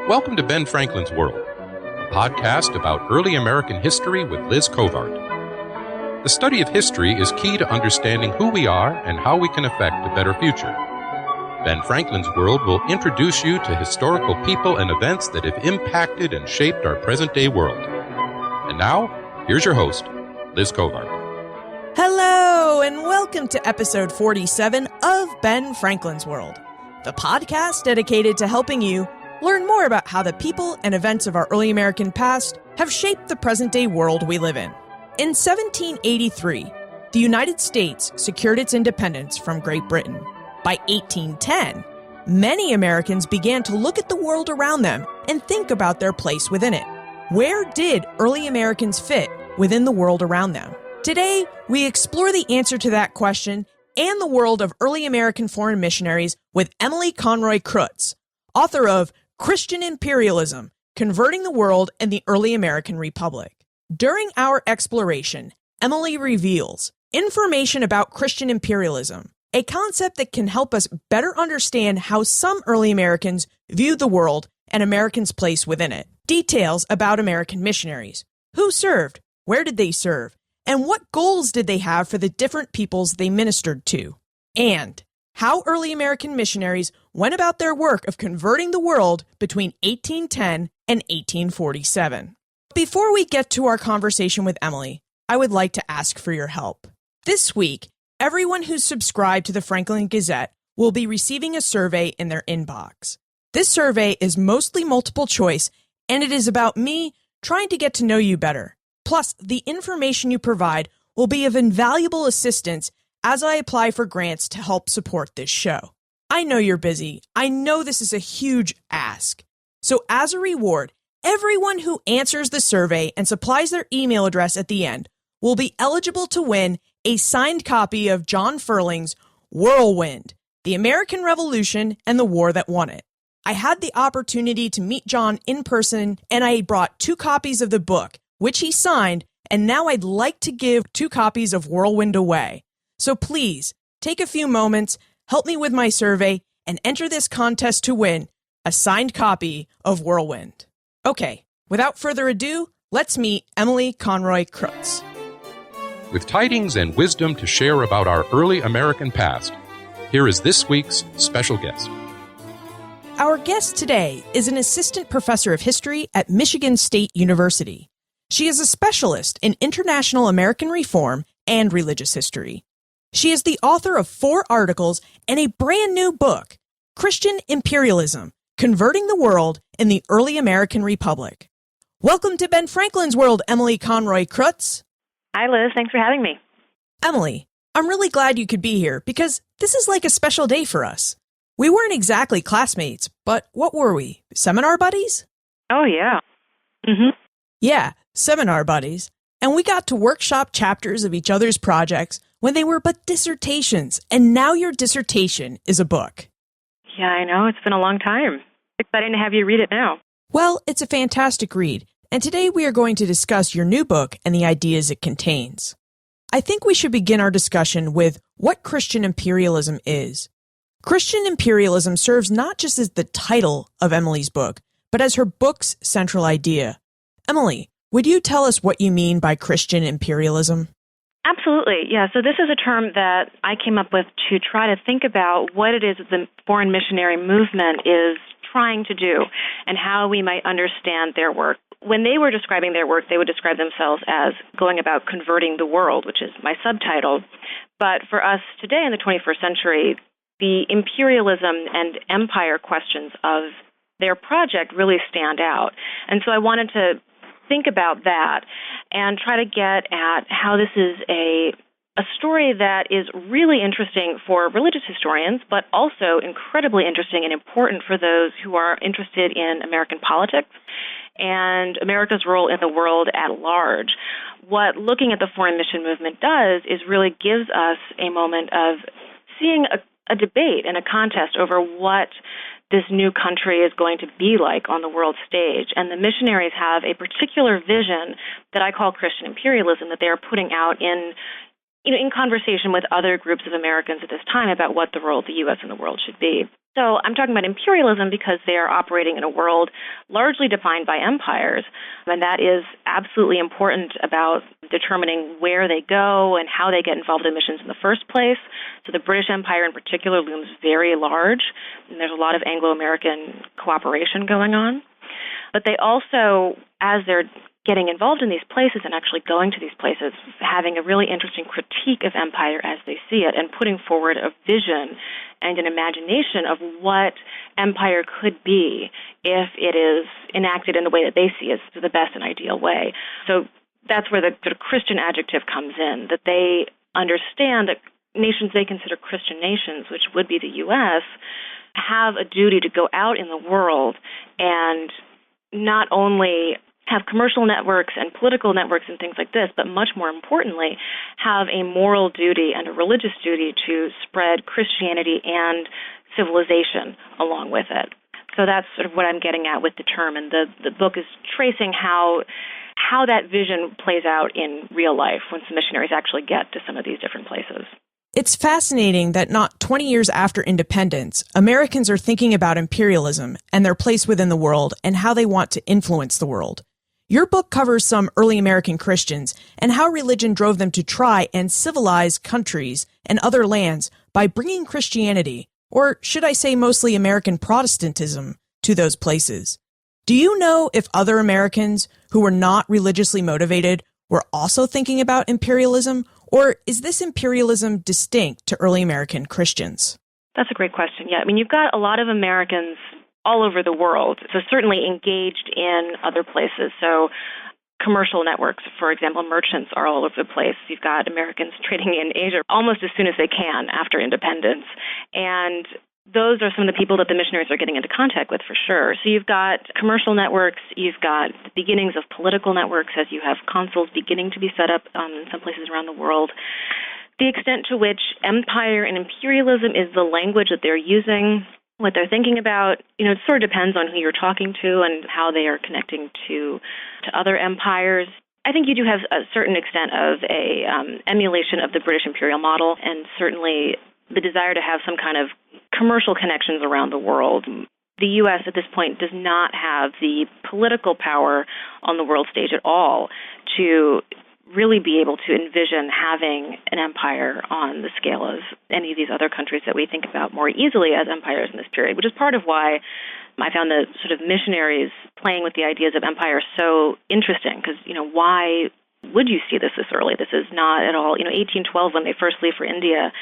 Welcome to Ben Franklin's World, a podcast about early American history with Liz Covart. The study of history is key to understanding who we are and how we can affect a better future. Ben Franklin's World will introduce you to historical people and events that have impacted and shaped our present-day world. And now, here's your host, Liz Covart. Hello, and welcome to episode 47 of Ben Franklin's World, the podcast dedicated to helping you learn more about how the people and events of our early American past have shaped the present-day world we live in. In 1783, the United States secured its independence from Great Britain. By 1810, many Americans began to look at the world around them and think about their place within it. Where did early Americans fit within the world around them? Today, we explore the answer to that question and the world of early American foreign missionaries with Emily Conroy-Krutz, author of Christian Imperialism, Converting the World and the Early American Republic. During our exploration, Emily reveals information about Christian imperialism, a concept that can help us better understand how some early Americans viewed the world and Americans' place within it. Details about American missionaries. Who served? Where did they serve? And what goals did they have for the different peoples they ministered to? And how early American missionaries went about their work of converting the world between 1810 and 1847. Before we get to our conversation with Emily, I would like to ask for your help. This week, everyone who's subscribed to the Franklin Gazette will be receiving a survey in their inbox. This survey is mostly multiple choice, and it is about me trying to get to know you better. Plus, the information you provide will be of invaluable assistance as I apply for grants to help support this show. I know you're busy. I know this is a huge ask. So as a reward, everyone who answers the survey and supplies their email address at the end will be eligible to win a signed copy of John Ferling's Whirlwind, The American Revolution and the War That Won It. I had the opportunity to meet John in person, and I brought 2 copies of the book, which he signed, and now I'd like to give 2 copies of Whirlwind away. So please, take a few moments, help me with my survey, and enter this contest to win a signed copy of Whirlwind. Okay, without further ado, let's meet Emily Conroy-Krutz. With tidings and wisdom to share about our early American past, here is this week's special guest. Our guest today is an assistant professor of history at Michigan State University. She is a specialist in international American reform and religious history. She is the author of 4 articles and a brand new book, Christian Imperialism, Converting the World in the Early American Republic. Welcome to Ben Franklin's World, Emily Conroy-Krutz. Hi, Liz. Thanks for having me. Emily, I'm really glad you could be here because this is like a special day for us. We weren't exactly classmates, but what were we? Seminar buddies? Oh, yeah. Mm-hmm. Yeah, seminar buddies. And we got to workshop chapters of each other's projects when they were but dissertations, and now your dissertation is a book. Yeah, I know. It's been a long time. Exciting to have you read it now. Well, it's a fantastic read, and today we are going to discuss your new book and the ideas it contains. I think we should begin our discussion with what Christian imperialism is. Christian imperialism serves not just as the title of Emily's book, but as her book's central idea. Emily, would you tell us what you mean by Christian imperialism? Absolutely. Yeah. So this is a term that I came up with to try to think about what it is that the foreign missionary movement is trying to do and how we might understand their work. When they were describing their work, they would describe themselves as going about converting the world, which is my subtitle. But for us today in the 21st century, the imperialism and empire questions of their project really stand out. And so I wanted to think about that and try to get at how this is a story that is really interesting for religious historians, but also incredibly interesting and important for those who are interested in American politics and America's role in the world at large. What looking at the foreign mission movement does is really gives us a moment of seeing a debate and a contest over what this new country is going to be like on the world stage. And the missionaries have a particular vision that I call Christian imperialism that they are putting out in conversation with other groups of Americans at this time about what the role of the U.S. in the world should be. So I'm talking about imperialism because they are operating in a world largely defined by empires, and that is absolutely important about determining where they go and how they get involved in missions in the first place. So the British Empire in particular looms very large, and there's a lot of Anglo-American cooperation going on. But they also, as they're getting involved in these places and actually going to these places, having a really interesting critique of empire as they see it and putting forward a vision and an imagination of what empire could be if it is enacted in the way that they see as the best and ideal way. So that's where the sort of Christian adjective comes in, that they understand that nations they consider Christian nations, which would be the U.S., have a duty to go out in the world and not only have commercial networks and political networks and things like this, but much more importantly, have a moral duty and a religious duty to spread Christianity and civilization along with it. So that's sort of what I'm getting at with the term, and the book is tracing how that vision plays out in real life when some missionaries actually get to some of these different places. It's fascinating that not 20 years after independence, Americans are thinking about imperialism and their place within the world and how they want to influence the world. Your book covers some early American Christians and how religion drove them to try and civilize countries and other lands by bringing Christianity, or should I say mostly American Protestantism, to those places. Do you know if other Americans who were not religiously motivated were also thinking about imperialism, or is this imperialism distinct to early American Christians? That's a great question. Yeah, I mean, you've got a lot of Americans all over the world, so certainly engaged in other places. So commercial networks, for example, merchants are all over the place. You've got Americans trading in Asia almost as soon as they can after independence. And those are some of the people that the missionaries are getting into contact with for sure. So you've got commercial networks, you've got the beginnings of political networks as you have consuls beginning to be set up in some places around the world. The extent to which empire and imperialism is the language that they're using, what they're thinking about, it sort of depends on who you're talking to and how they are connecting to other empires. I think you do have a certain extent of a emulation of the British imperial model, and certainly the desire to have some kind of commercial connections around the world. The U.S. at this point does not have the political power on the world stage at all to really be able to envision having an empire on the scale of any of these other countries that we think about more easily as empires in this period, which is part of why I found the sort of missionaries playing with the ideas of empire so interesting, because, why would you see this early? This is not at all, 1812 when they first leave for India,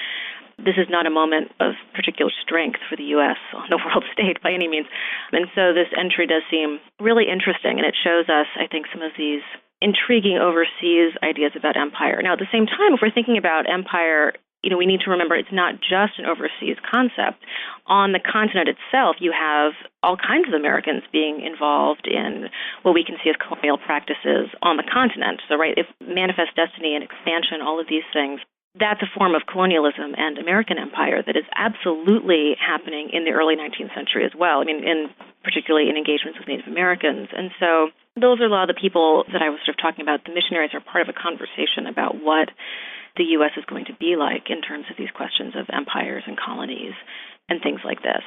this is not a moment of particular strength for the U.S. on the world stage by any means. And so this entry does seem really interesting, and it shows us, I think, some of these intriguing overseas ideas about empire. Now, at the same time, if we're thinking about empire, we need to remember it's not just an overseas concept. On the continent itself, you have all kinds of Americans being involved in what we can see as colonial practices on the continent. So, right, if manifest destiny and expansion, all of these things, that's a form of colonialism and American empire that is absolutely happening in the early 19th century as well. I mean, particularly in engagements with Native Americans. And so those are a lot of the people that I was sort of talking about. The missionaries are part of a conversation about what the U.S. is going to be like in terms of these questions of empires and colonies and things like this.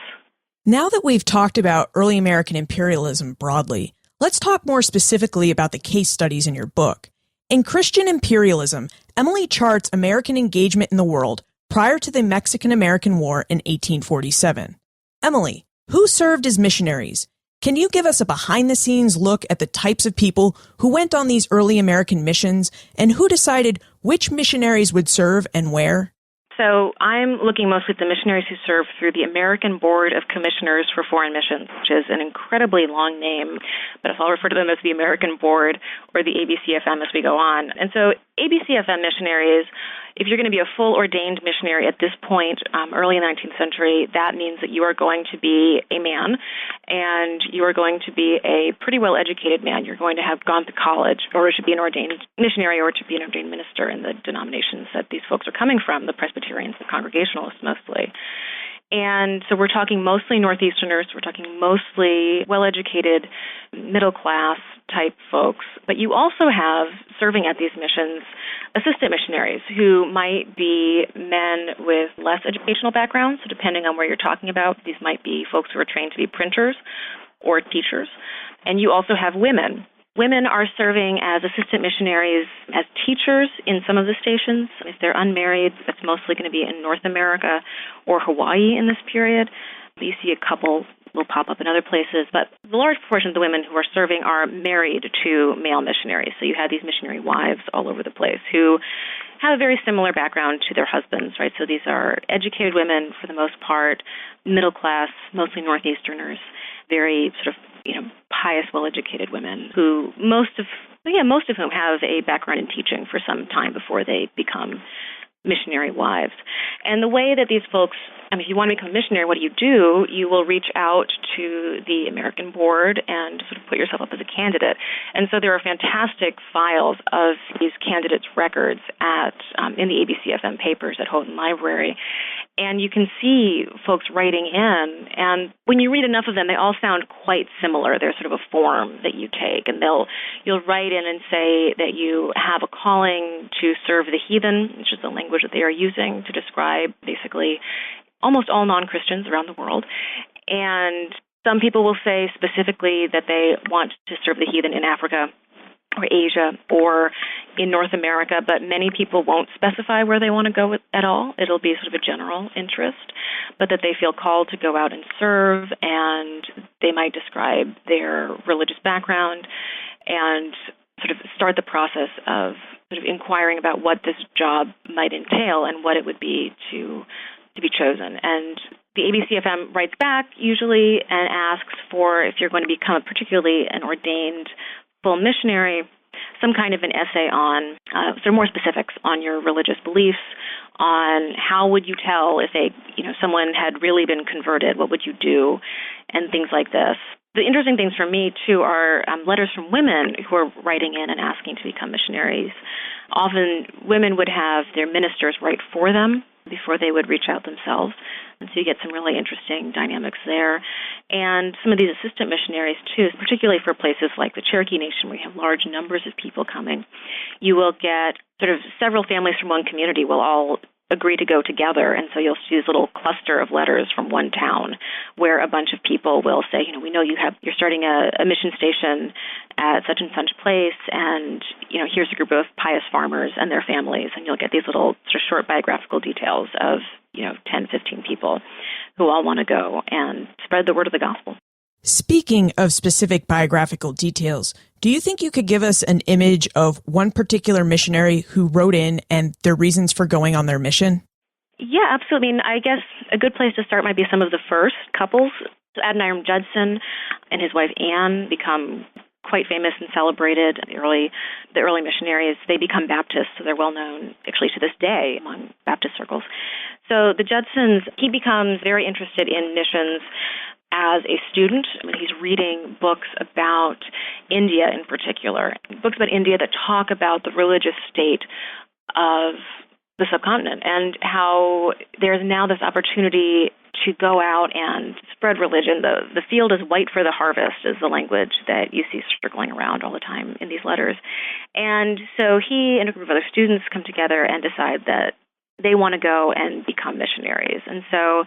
Now that we've talked about early American imperialism broadly, let's talk more specifically about the case studies in your book. In Christian Imperialism, Emily charts American engagement in the world prior to the Mexican-American War in 1847. Emily, who served as missionaries? Can you give us a behind-the-scenes look at the types of people who went on these early American missions and who decided which missionaries would serve and where? So I'm looking mostly at the missionaries who served through the American Board of Commissioners for Foreign Missions, which is an incredibly long name, but I'll refer to them as the American Board or the ABCFM as we go on. And so ABCFM missionaries, if you're going to be a full ordained missionary at this point, early 19th century, that means that you are going to be a man and you are going to be a pretty well-educated man. You're going to have gone to college or to be an ordained missionary or to be an ordained minister in the denominations that these folks are coming from, the Presbyterians, the Congregationalists mostly. And so we're talking mostly Northeasterners, we're talking mostly well-educated, middle-class type folks. But you also have, serving at these missions, assistant missionaries who might be men with less educational backgrounds. So depending on where you're talking about, these might be folks who are trained to be printers or teachers. And you also have women. Women are serving as assistant missionaries, as teachers in some of the stations. If they're unmarried, that's mostly going to be in North America or Hawaii in this period. You see a couple will pop up in other places, but the large portion of the women who are serving are married to male missionaries. So you have these missionary wives all over the place who have a very similar background to their husbands, right? So these are educated women for the most part, middle class, mostly Northeasterners, very sort of, pious, well-educated women who most of whom have a background in teaching for some time before they become missionary wives. And the way that these folks, if you want to become a missionary, what do? You will reach out to the American board and sort of put yourself up as a candidate. And so there are fantastic files of these candidates' records in the ABCFM papers at Houghton Library. And you can see folks writing in, and when you read enough of them, they all sound quite similar. There's sort of a form that you take, and you'll write in and say that you have a calling to serve the heathen, which is the language that they are using to describe basically almost all non-Christians around the world. And some people will say specifically that they want to serve the heathen in Africa or Asia or in North America, but many people won't specify where they want to go at all. It'll be sort of a general interest, but that they feel called to go out and serve, and they might describe their religious background and sort of start the process of sort of inquiring about what this job might entail and what it would be to be chosen. And the ABCFM writes back usually and asks for, if you're going to become particularly an ordained full missionary, some kind of an essay on sort of more specifics on your religious beliefs, on how would you tell if someone had really been converted, what would you do, and things like this. The interesting things for me, too, are letters from women who are writing in and asking to become missionaries. Often women would have their ministers write for them before they would reach out themselves. And so you get some really interesting dynamics there. And some of these assistant missionaries, too, particularly for places like the Cherokee Nation, where you have large numbers of people coming, you will get sort of several families from one community will all agree to go together. And so you'll see this little cluster of letters from one town where a bunch of people will say, we know you're starting a mission station at such and such place, and, here's a group of pious farmers and their families. And you'll get these little sort of short biographical details of, 10, 15 people who all want to go and spread the word of the gospel. Speaking of specific biographical details, do you think you could give us an image of one particular missionary who wrote in and their reasons for going on their mission? Yeah, absolutely. I guess a good place to start might be some of the first couples. So Adoniram Judson and his wife Anne become quite famous and celebrated. The early missionaries, they become Baptists, so they're well known actually to this day among Baptist circles. So the Judsons, he becomes very interested in missions as a student. He's reading books about India in particular, books about India that talk about the religious state of the subcontinent and how there's now this opportunity to go out and spread religion. The field is white for the harvest is the language that you see circling around all the time in these letters. And so he and a group of other students come together and decide that they want to go and become missionaries. And so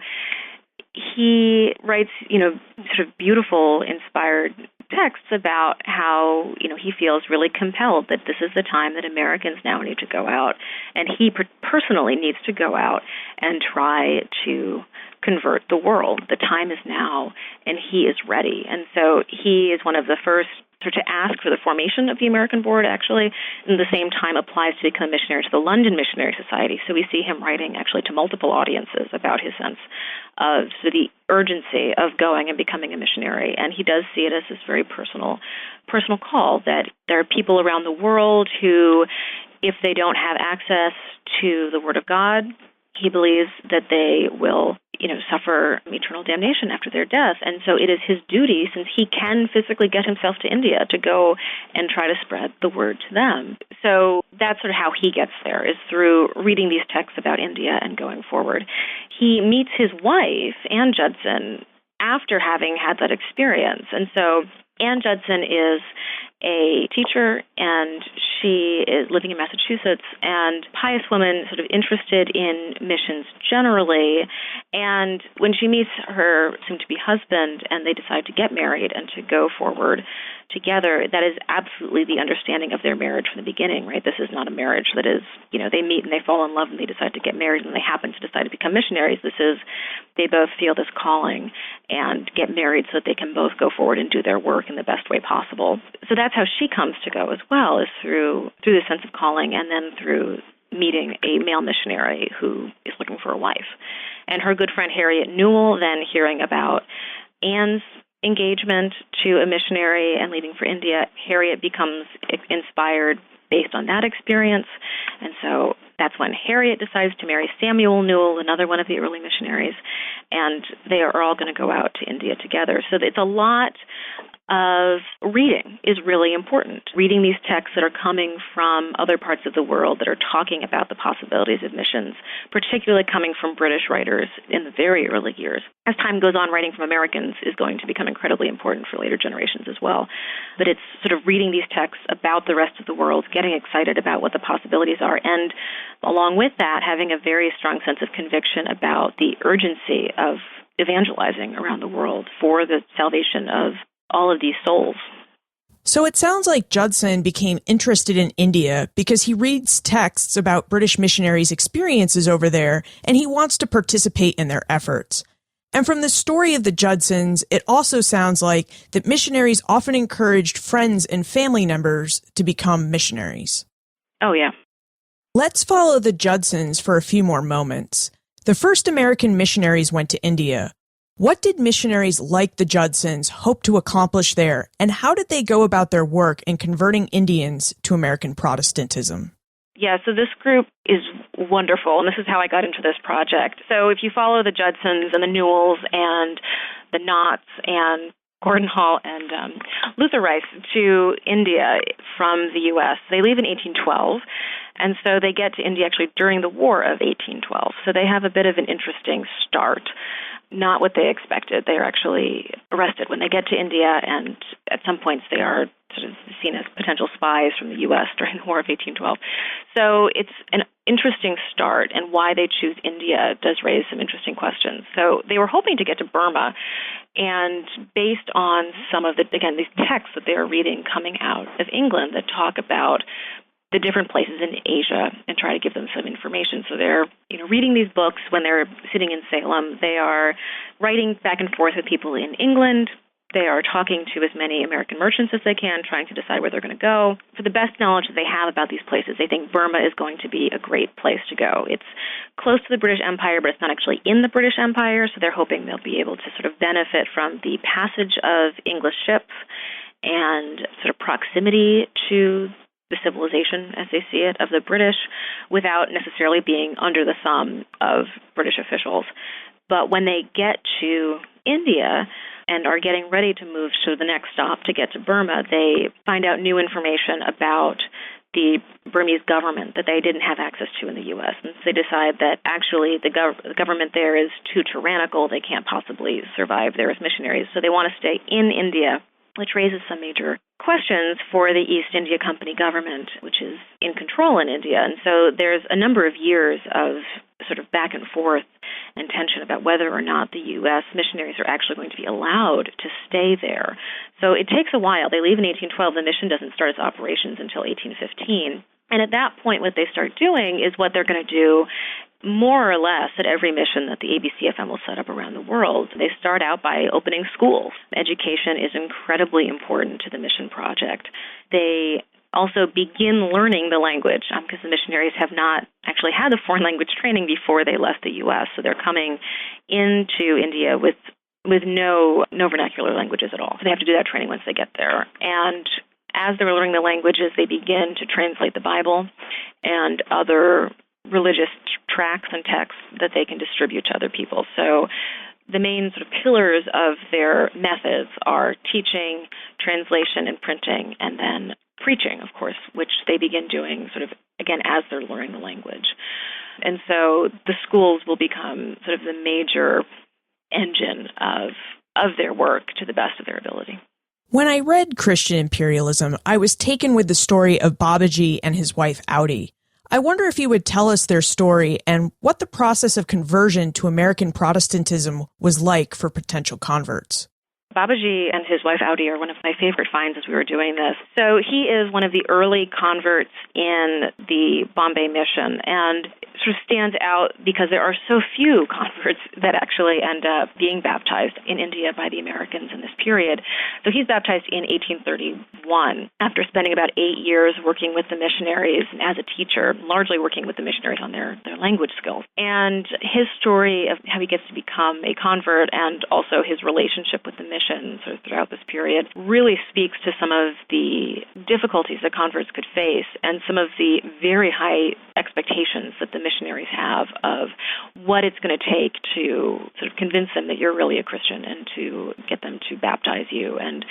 he writes, sort of beautiful, inspired texts about how, he feels really compelled that this is the time that Americans now need to go out. And he personally needs to go out and try to convert the world. The time is now, and he is ready. And so he is one of the first to ask for the formation of the American Board, actually, and at the same time applies to become a missionary to the London Missionary Society. So we see him writing actually to multiple audiences about his sense of the urgency of going and becoming a missionary. And he does see it as this very personal call, that there are people around the world who, if they don't have access to the Word of God, he believes that they will suffer eternal damnation after their death. And so it is his duty, since he can physically get himself to India, to go and try to spread the word to them. So that's sort of how he gets there, is through reading these texts about India and going forward. He meets his wife, Anne Judson, after having had that experience. And so Anne Judson is a teacher, and she is living in Massachusetts, and pious woman, sort of interested in missions generally. And when she meets her soon-to-be husband and they decide to get married and to go forward together, that is absolutely the understanding of their marriage from the beginning, right? This is not a marriage that is, they meet and they fall in love and they decide to get married and they happen to decide to become missionaries. This is, they both feel this calling and get married so that they can both go forward and do their work in the best way possible. So that's how she comes to go as well, is through the sense of calling, and then through meeting a male missionary who is looking for a wife. And her good friend Harriet Newell, then hearing about Anne's engagement to a missionary and leaving for India, Harriet becomes inspired based on that experience. And so that's when Harriet decides to marry Samuel Newell, another one of the early missionaries, and they are all going to go out to India together. So it's a lot of reading is really important. Reading these texts that are coming from other parts of the world that are talking about the possibilities of missions, particularly coming from British writers in the very early years. As time goes on, writing from Americans is going to become incredibly important for later generations as well. But it's sort of reading these texts about the rest of the world, getting excited about what the possibilities are, and along with that, having a very strong sense of conviction about the urgency of evangelizing around the world for the salvation of all of these souls. So it sounds like Judson became interested in India because he reads texts about British missionaries' experiences over there, and he wants to participate in their efforts. And from the story of the Judsons, it also sounds like that missionaries often encouraged friends and family members to become missionaries. Oh, yeah. Let's follow the Judsons for a few more moments. The first American missionaries went to India. What did missionaries like the Judsons hope to accomplish there, and how did they go about their work in converting Indians to American Protestantism? Yeah, so this group is wonderful, and this is how I got into this project. So if you follow the Judsons and the Newells and the Knotts and Gordon Hall and Luther Rice to India from the U.S., they leave in 1812, and so they get to India actually during the War of 1812. So they have a bit of an interesting start. Not what they expected. They are actually arrested when they get to India, and at some points they are sort of seen as potential spies from the U.S. during the War of 1812. So it's an interesting start, and why they choose India does raise some interesting questions. So they were hoping to get to Burma, and based on some of these texts that they are reading coming out of England that talk about the different places in Asia and try to give them some information. So they're reading these books when they're sitting in Salem. They are writing back and forth with people in England. They are talking to as many American merchants as they can, trying to decide where they're going to go. For the best knowledge that they have about these places, they think Burma is going to be a great place to go. It's close to the British Empire, but it's not actually in the British Empire, so they're hoping they'll be able to sort of benefit from the passage of English ships and sort of proximity to the civilization, as they see it, of the British, without necessarily being under the thumb of British officials. But when they get to India and are getting ready to move to the next stop to get to Burma, they find out new information about the Burmese government that they didn't have access to in the U.S. And so they decide that actually the government there is too tyrannical. They can't possibly survive there as missionaries. So they want to stay in India, which raises some major questions for the East India Company government, which is in control in India. And so there's a number of years of sort of back and forth and tension about whether or not the U.S. missionaries are actually going to be allowed to stay there. So it takes a while. They leave in 1812. The mission doesn't start its operations until 1815. And at that point, what they start doing is what they're going to do more or less at every mission that the ABCFM will set up around the world. They start out by opening schools. Education is incredibly important to the mission project. They also begin learning the language because the missionaries have not actually had the foreign language training before they left the U.S., so they're coming into India with no vernacular languages at all. So they have to do that training once they get there. And as they're learning the languages, they begin to translate the Bible and other religious tracts and texts that they can distribute to other people. So the main sort of pillars of their methods are teaching, translation, and printing, and then preaching, of course, which they begin doing sort of, again, as they're learning the language. And so the schools will become sort of the major engine of their work to the best of their ability. When I read Christian Imperialism, I was taken with the story of Babaji and his wife Audi. I wonder if you would tell us their story and what the process of conversion to American Protestantism was like for potential converts. Babaji and his wife Audi are one of my favorite finds as we were doing this. So he is one of the early converts in the Bombay mission and sort of stands out because there are so few converts that actually end up being baptized in India by the Americans in this period. So he's baptized in 1831 after spending about 8 years working with the missionaries as a teacher, largely working with the missionaries on their language skills. And his story of how he gets to become a convert and also his relationship with the mission sort of throughout this period really speaks to some of the difficulties that converts could face and some of the very high expectations that the missionaries have of what it's going to take to sort of convince them that you're really a Christian and to get them to baptize you. And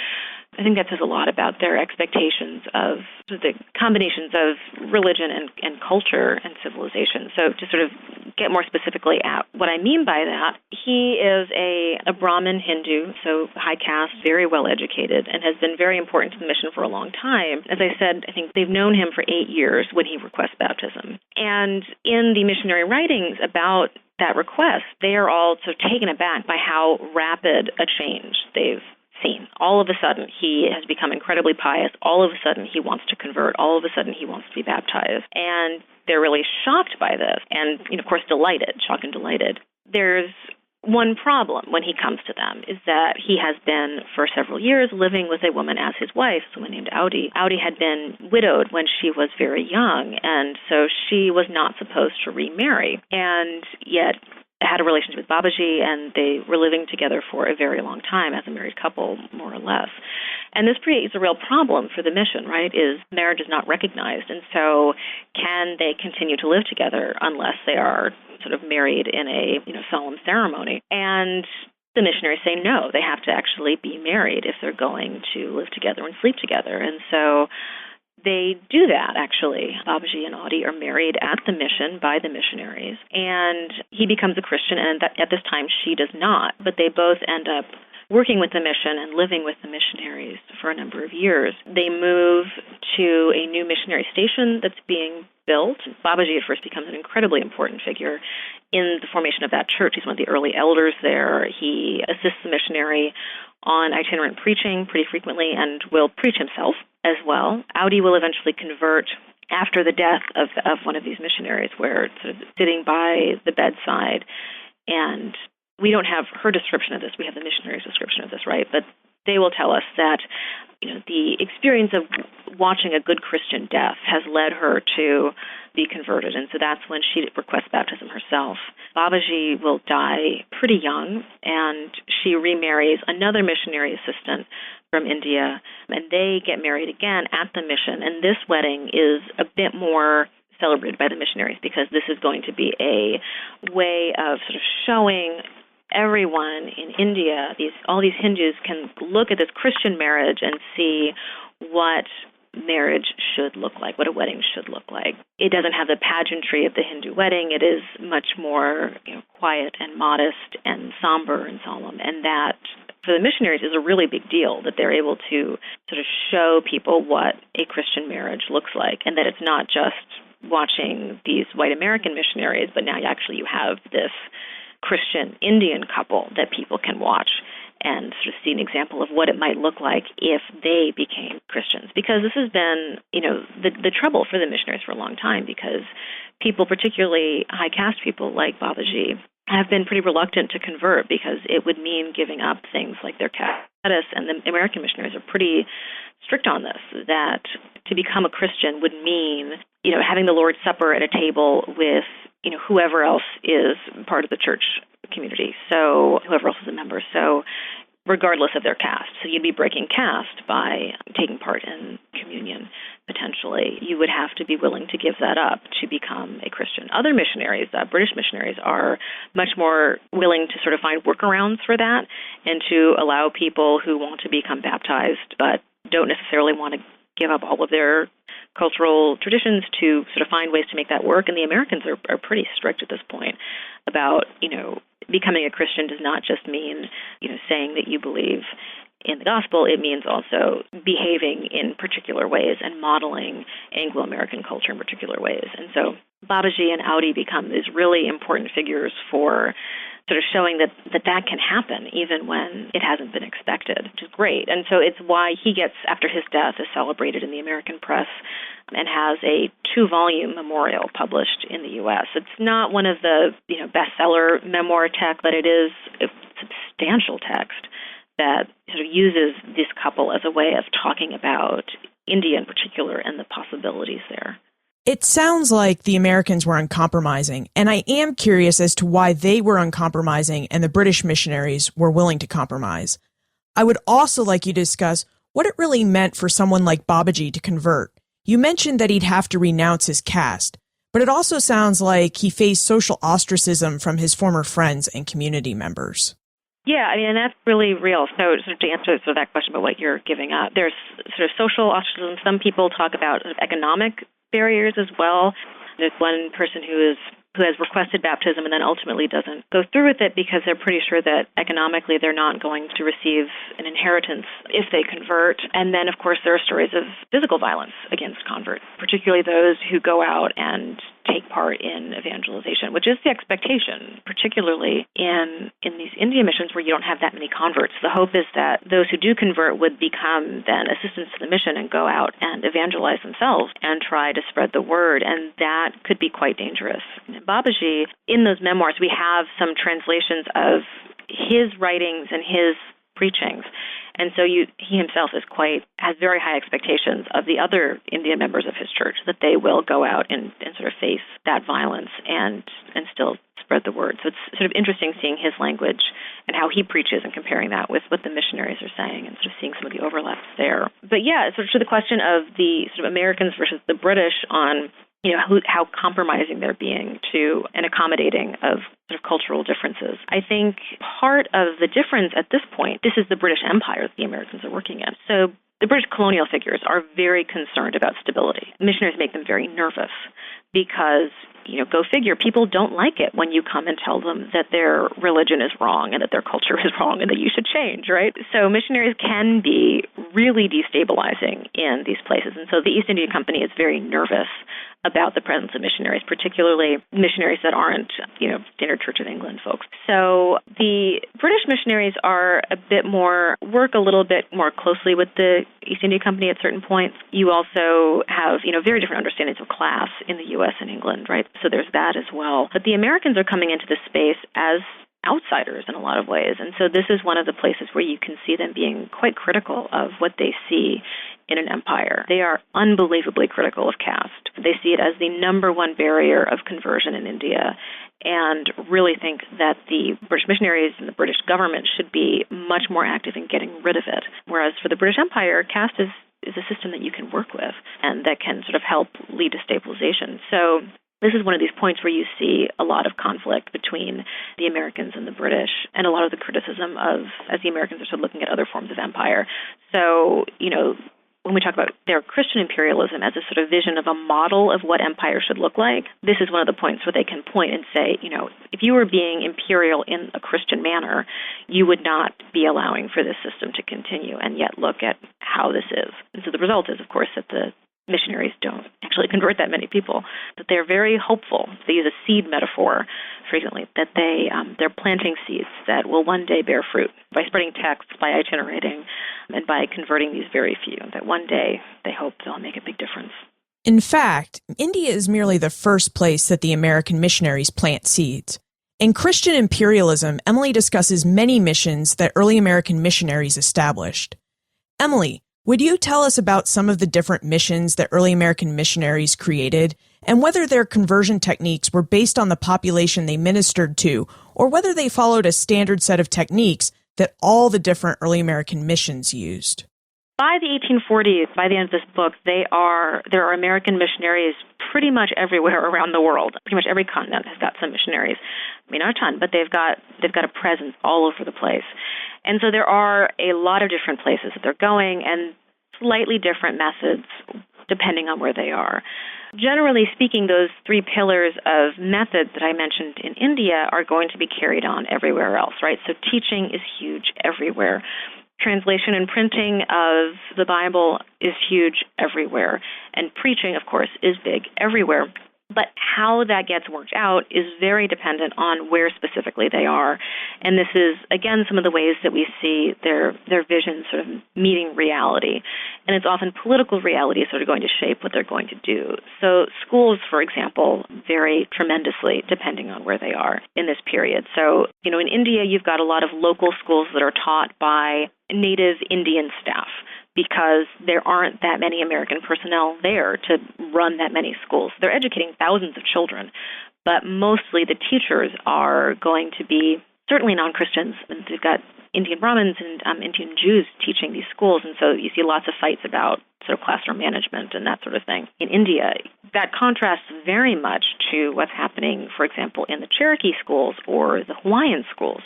I think that says a lot about their expectations of the combinations of religion and culture and civilization. So to sort of get more specifically at what I mean by that, he is a Brahmin Hindu, so high caste, very well educated, and has been very important to the mission for a long time. As I said, I think they've known him for 8 years when he requests baptism. And in the missionary writings about that request, they are all sort of taken aback by how rapid a change they've seen. All of a sudden, he has become incredibly pious. All of a sudden, he wants to convert. All of a sudden, he wants to be baptized. And they're really shocked by this and, of course, delighted, shocked and delighted. There's one problem when he comes to them is that he has been, for several years, living with a woman as his wife, someone named Audi. Audi had been widowed when she was very young, and so she was not supposed to remarry. And yet had a relationship with Babaji, and they were living together for a very long time as a married couple, more or less. And this creates a real problem for the mission, right, is marriage is not recognized. And so can they continue to live together unless they are sort of married in a solemn ceremony? And the missionaries say no, they have to actually be married if they're going to live together and sleep together. And so they do that, actually. Babaji and Audi are married at the mission by the missionaries, and he becomes a Christian, and at this time she does not. But they both end up working with the mission and living with the missionaries for a number of years. They move to a new missionary station that's being built. Babaji at first becomes an incredibly important figure in the formation of that church. He's one of the early elders there. He assists the missionary on itinerant preaching pretty frequently and will preach himself as well. Audi will eventually convert after the death of one of these missionaries, where sort of sitting by the bedside, and we don't have her description of this, we have the missionary's description of this, right? But they will tell us that the experience of watching a good Christian death has led her to be converted, and so that's when she requests baptism herself. Babaji will die pretty young, and she remarries another missionary assistant from India, and they get married again at the mission. And this wedding is a bit more celebrated by the missionaries because this is going to be a way of sort of showing everyone in India, all these Hindus can look at this Christian marriage and see what marriage should look like, what a wedding should look like. It doesn't have the pageantry of the Hindu wedding. It is much more quiet and modest and somber and solemn, and that for the missionaries is a really big deal that they're able to sort of show people what a Christian marriage looks like, and that it's not just watching these white American missionaries, but now actually you have this Christian Indian couple that people can watch and sort of see an example of what it might look like if they became Christians. Because this has been, the trouble for the missionaries for a long time, because people, particularly high caste people like Babaji, have been pretty reluctant to convert because it would mean giving up things like their caste status, and the American missionaries are pretty strict on this, that to become a Christian would mean, having the Lord's Supper at a table with, whoever else is part of the church community, so whoever else is a member. So regardless of their caste. So you'd be breaking caste by taking part in communion, potentially. You would have to be willing to give that up to become a Christian. Other missionaries, British missionaries, are much more willing to sort of find workarounds for that and to allow people who want to become baptized but don't necessarily want to give up all of their cultural traditions to sort of find ways to make that work. And the Americans are pretty strict at this point about, becoming a Christian does not just mean, saying that you believe in the gospel. It means also behaving in particular ways and modeling Anglo-American culture in particular ways. And so Babaji and Audi become these really important figures for sort of showing that can happen even when it hasn't been expected, which is great. And so it's why he gets, after his death, is celebrated in the American press and has a 2-volume memorial published in the U.S. It's not one of the bestseller memoir text, but it is a substantial text that sort of uses this couple as a way of talking about India in particular and the possibilities there. It sounds like the Americans were uncompromising, and I am curious as to why they were uncompromising and the British missionaries were willing to compromise. I would also like you to discuss what it really meant for someone like Babaji to convert. You mentioned that he'd have to renounce his caste, but it also sounds like he faced social ostracism from his former friends and community members. Yeah, and that's really real. So sort of to answer sort of that question about what you're giving up, there's sort of social ostracism. Some people talk about sort of economic barriers as well. There's one person who has requested baptism and then ultimately doesn't go through with it because they're pretty sure that economically they're not going to receive an inheritance if they convert. And then, of course, there are stories of physical violence against converts, particularly those who go out and take part in evangelization, which is the expectation, particularly in these India missions where you don't have that many converts. The hope is that those who do convert would become then assistants to the mission and go out and evangelize themselves and try to spread the word, and that could be quite dangerous. Babaji, in those memoirs, we have some translations of his writings and his preachings. And so he himself has very high expectations of the other Indian members of his church, that they will go out and sort of face that violence and still spread the word. So it's sort of interesting seeing his language and how he preaches and comparing that with what the missionaries are saying and sort of seeing some of the overlaps there. But yeah, sort of to the question of the sort of Americans versus the British on how compromising they're being to and accommodating of sort of cultural differences. I think part of the difference at this point, this is the British Empire that the Americans are working in. So the British colonial figures are very concerned about stability. Missionaries make them very nervous because, go figure, people don't like it when you come and tell them that their religion is wrong and that their culture is wrong and that you should change, right? So missionaries can be really destabilizing in these places. And so the East India Company is very nervous about the presence of missionaries, particularly missionaries that aren't, Standard Church of England folks. So the British missionaries work a little bit more closely with the East India Company at certain points. You also have, very different understandings of class in the U.S. and England, right? So there's that as well. But the Americans are coming into this space as outsiders in a lot of ways. And so this is one of the places where you can see them being quite critical of what they see in an empire. They are unbelievably critical of caste. They see it as the number one barrier of conversion in India and really think that the British missionaries and the British government should be much more active in getting rid of it. Whereas for the British Empire, caste is a system that you can work with and that can sort of help lead to stabilization. So this is one of these points where you see a lot of conflict between the Americans and the British and a lot of the criticism of, as the Americans are sort of looking at other forms of empire. So, when we talk about their Christian imperialism as a sort of vision of a model of what empire should look like, this is one of the points where they can point and say, if you were being imperial in a Christian manner, you would not be allowing for this system to continue, and yet look at how this is. And so the result is, of course, that the missionaries don't actually convert that many people, but they're very hopeful. They use a seed metaphor frequently, that they're planting seeds that will one day bear fruit by spreading texts, by itinerating, and by converting these very few, that one day they hope they'll make a big difference. In fact, India is merely the first place that the American missionaries plant seeds. In Christian Imperialism, Emily discusses many missions that early American missionaries established. Emily, would you tell us about some of the different missions that early American missionaries created, and whether their conversion techniques were based on the population they ministered to, or whether they followed a standard set of techniques that all the different early American missions used? By the 1840s, by the end of this book, there are American missionaries pretty much everywhere around the world. Pretty much every continent has got some missionaries. I mean, not a ton, but they've got a presence all over the place. And so there are a lot of different places that they're going and slightly different methods depending on where they are. Generally speaking, those three pillars of methods that I mentioned in India are going to be carried on everywhere else, right? So teaching is huge everywhere. Translation and printing of the Bible is huge everywhere. And preaching, of course, is big everywhere. But how that gets worked out is very dependent on where specifically they are. And this is, again, some of the ways that we see their vision sort of meeting reality. And it's often political reality sort of going to shape what they're going to do. So schools, for example, vary tremendously depending on where they are in this period. So, in India, you've got a lot of local schools that are taught by native Indian staff, because there aren't that many American personnel there to run that many schools. They're educating thousands of children, but mostly the teachers are going to be certainly non-Christians. And they've got Indian Brahmins and Indian Jews teaching these schools, and so you see lots of fights about sort of classroom management and that sort of thing. In India, that contrasts very much to what's happening, for example, in the Cherokee schools or the Hawaiian schools,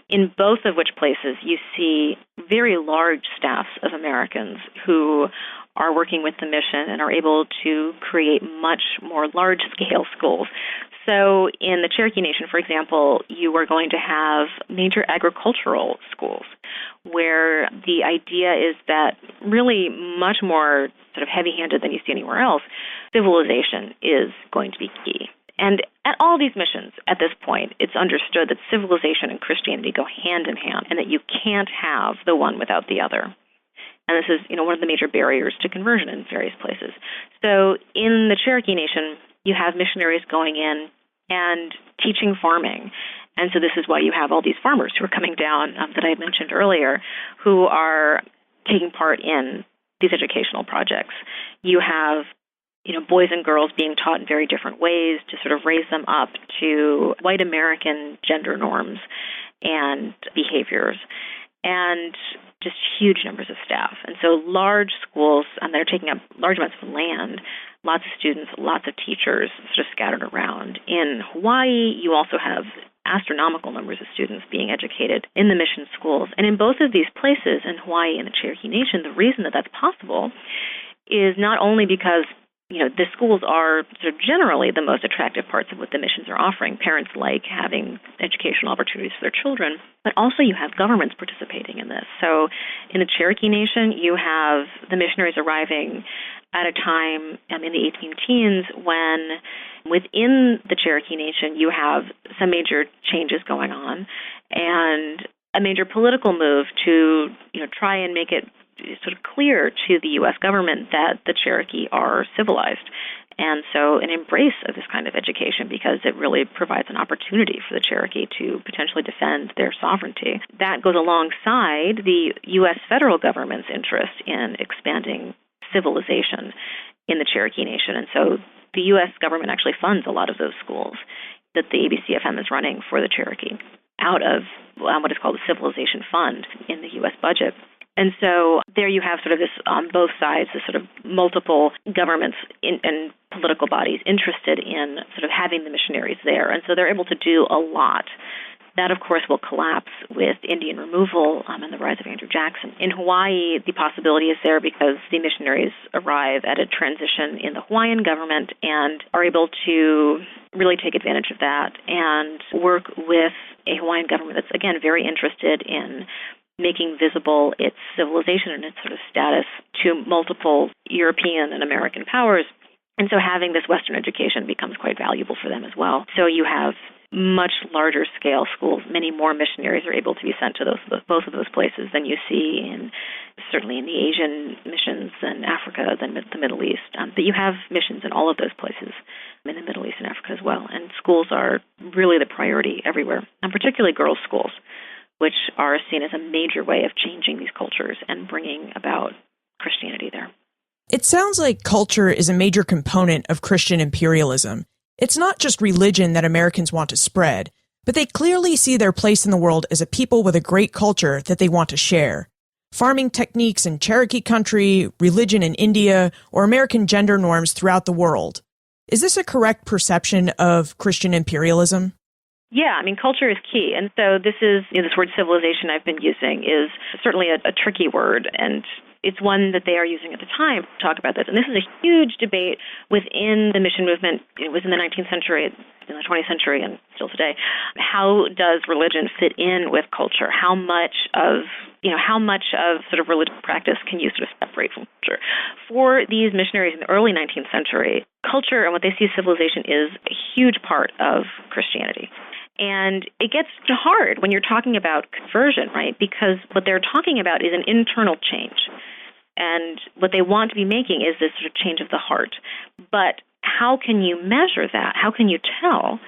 in both of which places you see very large staffs of Americans who are working with the mission and are able to create much more large-scale schools. So in the Cherokee Nation, for example, you are going to have major agricultural schools where the idea is that really much more sort of heavy-handed than you see anywhere else, civilization is going to be key. And at all these missions, at this point, it's understood that civilization and Christianity go hand in hand and that you can't have the one without the other. And this is, one of the major barriers to conversion in various places. So in the Cherokee Nation, you have missionaries going in and teaching farming. And so this is why you have all these farmers who are coming down that I mentioned earlier, who are taking part in these educational projects. You have boys and girls being taught in very different ways to sort of raise them up to white American gender norms and behaviors, and just huge numbers of staff. And so large schools that are taking up large amounts of land, lots of students, lots of teachers sort of scattered around. In Hawaii, you also have astronomical numbers of students being educated in the mission schools. And in both of these places, in Hawaii and the Cherokee Nation, the reason that that's possible is not only because the schools are sort of generally the most attractive parts of what the missions are offering. Parents like having educational opportunities for their children, but also you have governments participating in this. So in the Cherokee Nation, you have the missionaries arriving at a time in the 18 teens when within the Cherokee Nation you have some major changes going on and a major political move to try and make it sort of clear to the U.S. government that the Cherokee are civilized. And so an embrace of this kind of education, because it really provides an opportunity for the Cherokee to potentially defend their sovereignty. That goes alongside the U.S. federal government's interest in expanding civilization in the Cherokee Nation. And so the U.S. government actually funds a lot of those schools that the ABCFM is running for the Cherokee out of what is called the Civilization Fund in the U.S. budget. And so there you have sort of this, on both sides, this sort of multiple governments and political bodies interested in sort of having the missionaries there. And so they're able to do a lot. That, of course, will collapse with Indian removal and the rise of Andrew Jackson. In Hawaii, the possibility is there because the missionaries arrive at a transition in the Hawaiian government and are able to really take advantage of that and work with a Hawaiian government that's, again, very interested in making visible its civilization and its sort of status to multiple European and American powers. And so having this Western education becomes quite valuable for them as well. So you have much larger scale schools. Many more missionaries are able to be sent to both of those places than you see certainly in the Asian missions and Africa than the Middle East. But you have missions in all of those places in the Middle East and Africa as well. And schools are really the priority everywhere, and particularly girls' schools, which are seen as a major way of changing these cultures and bringing about Christianity there. It sounds like culture is a major component of Christian imperialism. It's not just religion that Americans want to spread, But they clearly see their place in the world as a people with a great culture that they want to share. Farming techniques in Cherokee country, religion in India, or American gender norms throughout the world. Is this a correct perception of Christian imperialism? Yeah, I mean, culture is key. And so this word civilization I've been using is certainly a tricky word, and it's one that they are using at the time to talk about this. And this is a huge debate within the mission movement. It was in the 19th century, in the 20th century, and still today. How does religion fit in with culture? How much of sort of religious practice can you sort of separate from culture? For these missionaries in the early 19th century, culture and what they see as civilization is a huge part of Christianity. And it gets hard when you're talking about conversion, right? Because what they're talking about is an internal change. And what they want to be making is this sort of change of the heart. But how can you measure that? How can you tell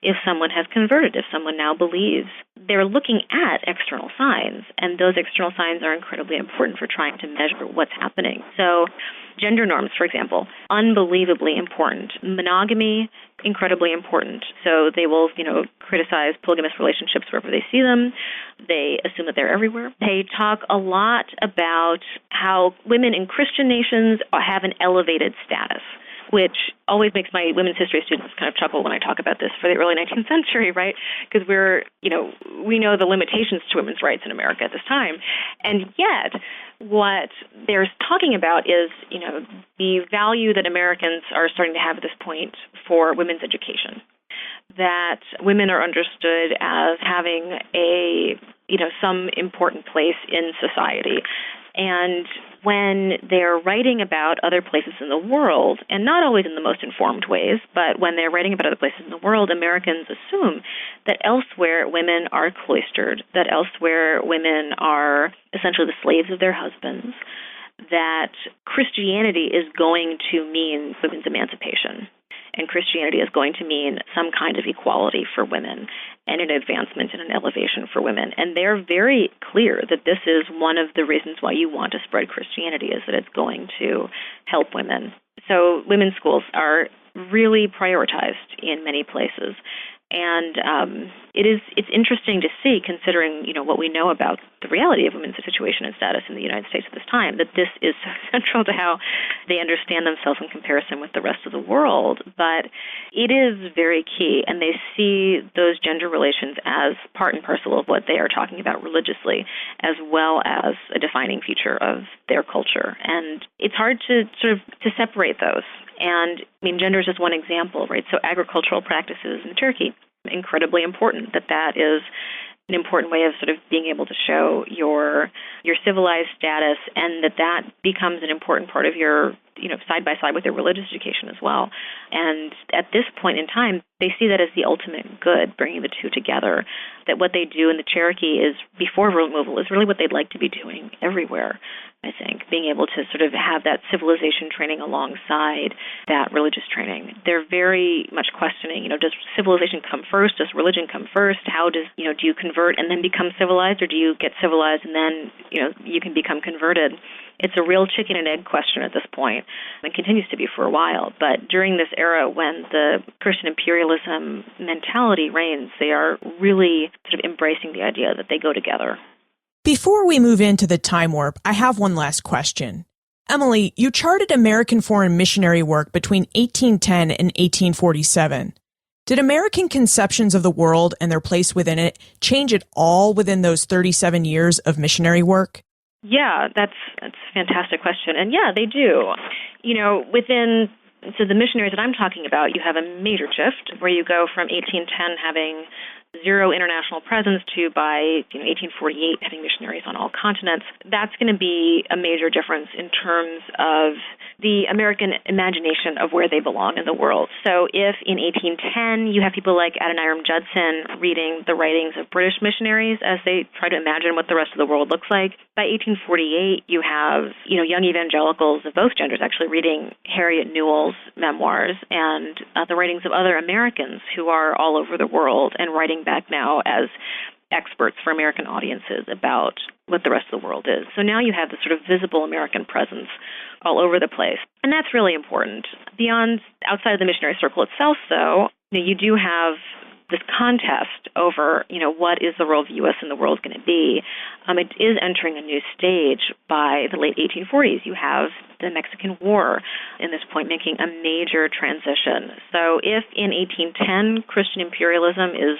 if someone has converted, if someone now believes? They're looking at external signs, and those external signs are incredibly important for trying to measure what's happening. So gender norms, for example, unbelievably important. Monogamy, incredibly important. So they will, criticize polygamous relationships wherever they see them. They assume that they're everywhere. They talk a lot about how women in Christian nations have an elevated status, which always makes my women's history students kind of chuckle when I talk about this for the early 19th century, right? Because we know the limitations to women's rights in America at this time. And yet, what they're talking about is, the value that Americans are starting to have at this point for women's education, that women are understood as having some important place in society. And when they're writing about other places in the world, and not always in the most informed ways, but when they're writing about other places in the world, Americans assume that elsewhere women are cloistered, that elsewhere women are essentially the slaves of their husbands, that Christianity is going to mean women's emancipation. And Christianity is going to mean some kind of equality for women and an advancement and an elevation for women. And they're very clear that this is one of the reasons why you want to spread Christianity, is that it's going to help women. So women's schools are really prioritized in many places. And it's interesting to see, considering what we know about the reality of women's situation and status in the United States at this time, that this is so central to how they understand themselves in comparison with the rest of the world. But it is very key, and they see those gender relations as part and parcel of what they are talking about religiously, as well as a defining feature of their culture. And it's hard to separate those. And gender is just one example, right? So agricultural practices in Turkey, incredibly important. That is an important way of sort of being able to show your civilized status, and that becomes an important part of your, side by side with your religious education as well. And at this point in time, they see that as the ultimate good, bringing the two together. That what they do in the Cherokee is, before removal, is really what they'd like to be doing everywhere. I think, being able to sort of have that civilization training alongside that religious training. They're very much questioning, does civilization come first? Does religion come first? How do you convert and then become civilized, or do you get civilized and then, you can become converted? It's a real chicken and egg question at this point, and continues to be for a while. But during this era, when the Christian imperialism mentality reigns, they are really sort of embracing the idea that they go together. Before we move into the time warp, I have one last question. Emily, you charted American foreign missionary work between 1810 and 1847. Did American conceptions of the world and their place within it change at all within those 37 years of missionary work? Yeah, that's a fantastic question. And yeah, they do. So the missionaries that I'm talking about, you have a major shift where you go from 1810 having zero international presence to, by 1848, having missionaries on all continents. That's going to be a major difference in terms of the American imagination of where they belong in the world. So if in 1810 you have people like Adoniram Judson reading the writings of British missionaries as they try to imagine what the rest of the world looks like, by 1848 you have young evangelicals of both genders actually reading Harriet Newell's memoirs and the writings of other Americans who are all over the world and writing back now as experts for American audiences about what the rest of the world is. So now you have this sort of visible American presence all over the place. And that's really important. Outside of the missionary circle itself, though, you do have this contest over, what is the role of the U.S. in the world going to be, it is entering a new stage by the late 1840s. You have the Mexican War, in this point, making a major transition. So if in 1810 Christian imperialism is,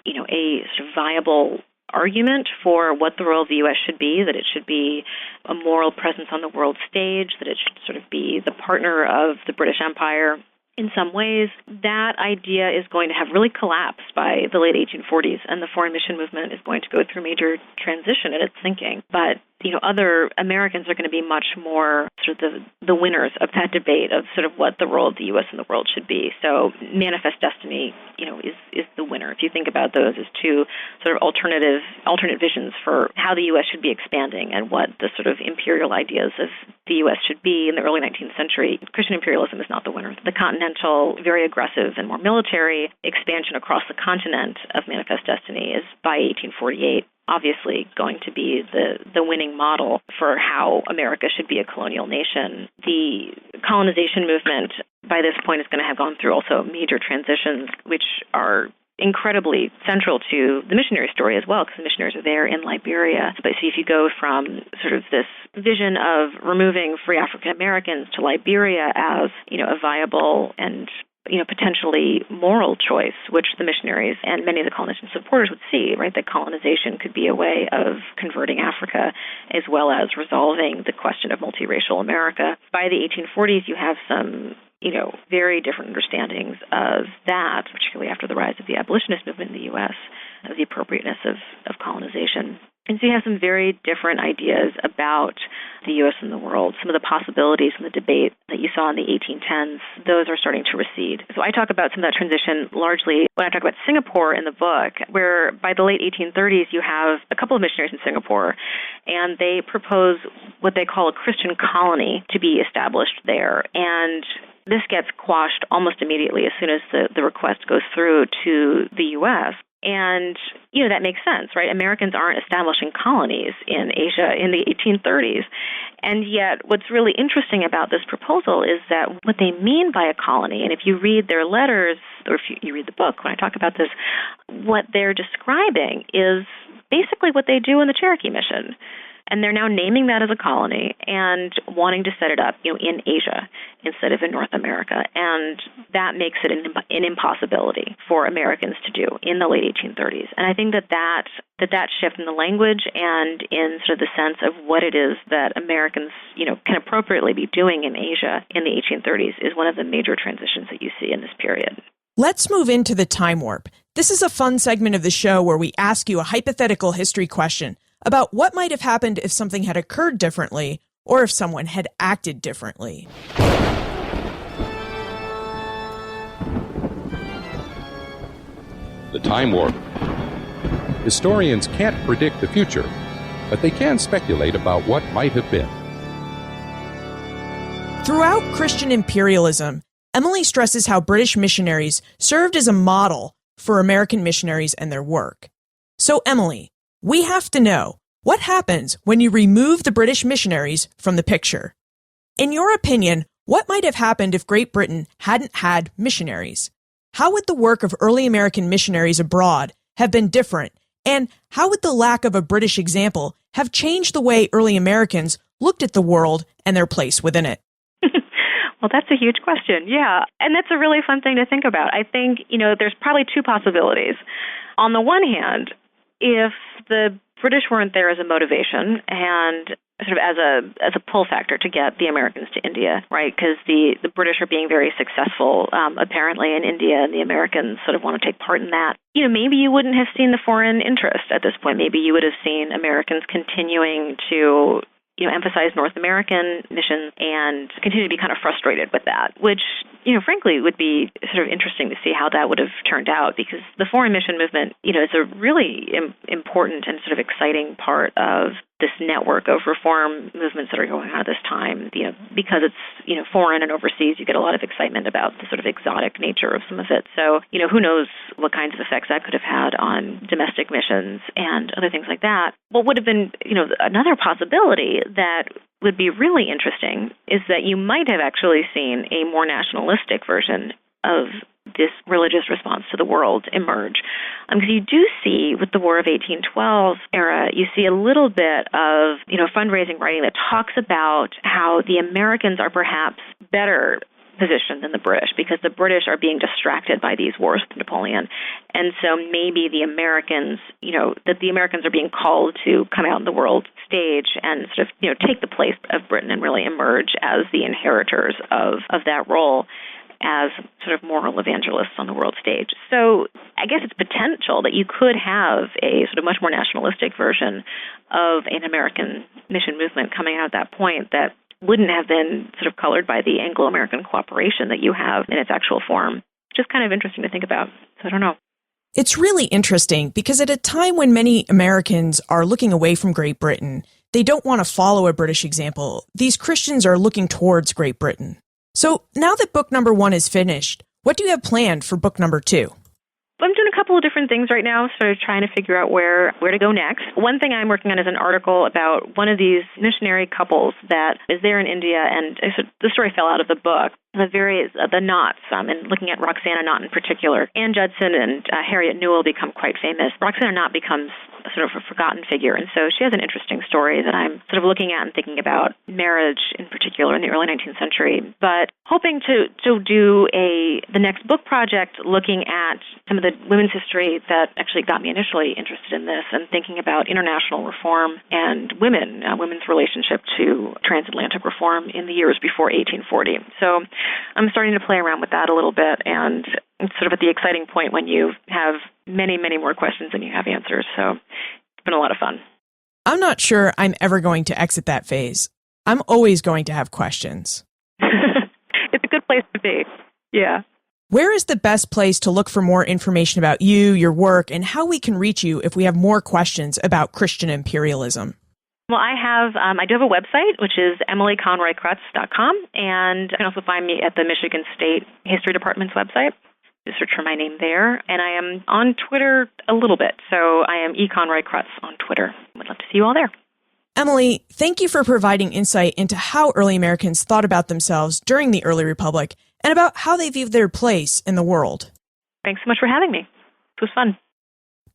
a sort of viable argument for what the role of the U.S. should be, that it should be a moral presence on the world stage, that it should sort of be the partner of the British Empire in some ways, that idea is going to have really collapsed by the late 1840s, and the foreign mission movement is going to go through major transition in its thinking. But other Americans are going to be much more sort of the winners of that debate of sort of what the role of the U.S. in the world should be. So Manifest Destiny, is the winner. If you think about those as two sort of alternate visions for how the U.S. should be expanding and what the sort of imperial ideas of the U.S. should be in the early 19th century, Christian imperialism is not the winner. The continental, very aggressive and more military expansion across the continent of Manifest Destiny is by 1848 obviously going to be the winning model for how America should be a colonial nation. The colonization movement by this point is going to have gone through also major transitions, which are incredibly central to the missionary story as well, because the missionaries are there in Liberia. But see, if you go from sort of this vision of removing free African Americans to Liberia as, a viable and potentially moral choice, which the missionaries and many of the colonization supporters would see, right, that colonization could be a way of converting Africa as well as resolving the question of multiracial America. By the 1840s, you have some very different understandings of that, particularly after the rise of the abolitionist movement in the U.S., of the appropriateness of colonization. And so you have some very different ideas about the U.S. and the world. Some of the possibilities in the debate that you saw in the 1810s, those are starting to recede. So I talk about some of that transition largely when I talk about Singapore in the book, where by the late 1830s you have a couple of missionaries in Singapore, and they propose what they call a Christian colony to be established there. And this gets quashed almost immediately as soon as the request goes through to the U.S., and, that makes sense, right? Americans aren't establishing colonies in Asia in the 1830s. And yet what's really interesting about this proposal is that what they mean by a colony, and if you read their letters, or if you read the book when I talk about this, what they're describing is basically what they do in the Cherokee Mission. And they're now naming that as a colony and wanting to set it up, in Asia instead of in North America. And that makes it an impossibility for Americans to do in the late 1830s. And I think that shift in the language and in sort of the sense of what it is that Americans, can appropriately be doing in Asia in the 1830s is one of the major transitions that you see in this period. Let's move into the time warp. This is a fun segment of the show where we ask you a hypothetical history question about what might have happened if something had occurred differently or if someone had acted differently. The time warp. Historians can't predict the future, but they can speculate about what might have been. Throughout Christian imperialism, Emily stresses how British missionaries served as a model for American missionaries and their work. So, Emily, we have to know, what happens when you remove the British missionaries from the picture? In your opinion, what might have happened if Great Britain hadn't had missionaries? How would the work of early American missionaries abroad have been different? And how would the lack of a British example have changed the way early Americans looked at the world and their place within it? Well, that's a huge question, yeah. And that's a really fun thing to think about. I think, there's probably two possibilities. On the one hand, if the British weren't there as a motivation and sort of as a pull factor to get the Americans to India, right? Because the British are being very successful, apparently, in India, and the Americans sort of want to take part in that. Maybe you wouldn't have seen the foreign interest at this point. Maybe you would have seen Americans continuing to emphasize North American missions and continue to be kind of frustrated with that, which, frankly, would be sort of interesting to see how that would have turned out, because the foreign mission movement, is a really important and sort of exciting part of this network of reform movements that are going on at this time. Because it's, foreign and overseas, you get a lot of excitement about the sort of exotic nature of some of it. So, who knows what kinds of effects that could have had on domestic missions and other things like that. What would have been, another possibility that would be really interesting is that you might have actually seen a more nationalistic version of this religious response to the world emerge. Because you do see, with the War of 1812 era, you see a little bit of, fundraising writing that talks about how the Americans are perhaps better position than the British, because the British are being distracted by these wars with Napoleon. And so maybe the Americans, that the Americans are being called to come out on the world stage and sort of, take the place of Britain and really emerge as the inheritors of that role as sort of moral evangelists on the world stage. So I guess it's potential that you could have a sort of much more nationalistic version of an American mission movement coming out at that point that wouldn't have been sort of colored by the Anglo-American cooperation that you have in its actual form. Just kind of interesting to think about. So I don't know. It's really interesting because at a time when many Americans are looking away from Great Britain, they don't want to follow a British example. These Christians are looking towards Great Britain. So now that book number 1 is finished, what do you have planned for book number 2? I'm doing a couple of different things right now, sort of trying to figure out where to go next. One thing I'm working on is an article about one of these missionary couples that is there in India, and the story fell out of the book. The Knotts, and looking at Roxana Knott in particular. Ann Judson and Harriet Newell become quite famous. Roxana Knott becomes sort of a forgotten figure, and so she has an interesting story that I'm sort of looking at and thinking about marriage in particular in the early 19th century. But hoping to do the next book project looking at some of the women's history that actually got me initially interested in this, and thinking about international reform and women's relationship to transatlantic reform in the years before 1840. So I'm starting to play around with that a little bit, and it's sort of at the exciting point when you have many, many more questions than you have answers. So it's been a lot of fun. I'm not sure I'm ever going to exit that phase. I'm always going to have questions. It's a good place to be. Yeah. Where is the best place to look for more information about you, your work, and how we can reach you if we have more questions about Christian imperialism? Well, I do have a website, which is emilyconroy-krutz.com, and you can also find me at the Michigan State History Department's website. Just search for my name there. And I am on Twitter a little bit, so I am eConroy-Krutz on Twitter. Would love to see you all there. Emily, thank you for providing insight into how early Americans thought about themselves during the early Republic and about how they viewed their place in the world. Thanks so much for having me. It was fun.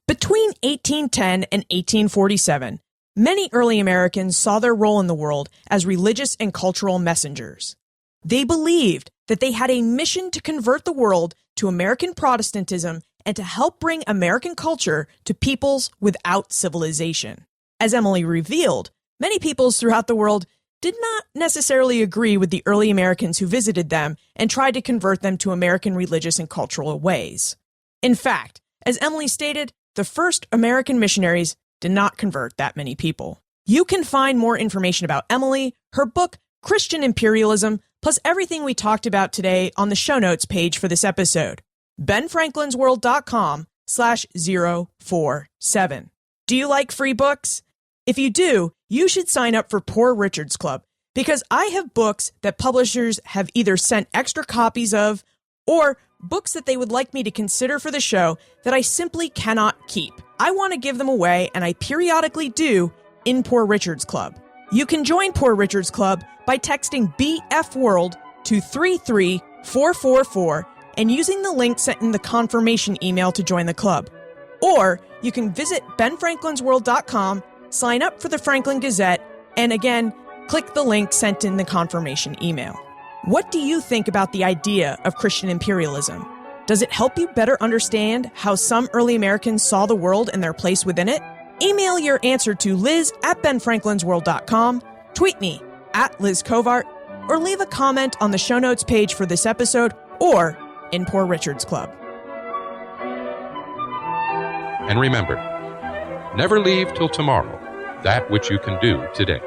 Between 1810 and 1847, many early Americans saw their role in the world as religious and cultural messengers. They believed that they had a mission to convert the world to American Protestantism and to help bring American culture to peoples without civilization. As Emily revealed, many peoples throughout the world did not necessarily agree with the early Americans who visited them and tried to convert them to American religious and cultural ways. In fact, as Emily stated, the first American missionaries did not convert that many people. You can find more information about Emily, her book, Christian Imperialism, plus everything we talked about today on the show notes page for this episode, benfranklinsworld.com/047. Do you like free books? If you do, you should sign up for Poor Richard's Club, because I have books that publishers have either sent extra copies of or books that they would like me to consider for the show that I simply cannot keep. I want to give them away, and I periodically do in Poor Richard's Club. You can join Poor Richard's Club by texting BFWorld to 33444 and using the link sent in the confirmation email to join the club. Or you can visit benfranklinsworld.com, sign up for the Franklin Gazette, and again, click the link sent in the confirmation email. What do you think about the idea of Christian imperialism? Does it help you better understand how some early Americans saw the world and their place within it? Email your answer to liz@benfranklinsworld.com, tweet me @LizCovart, or leave a comment on the show notes page for this episode or in Poor Richard's Club. And remember, never leave till tomorrow that which you can do today.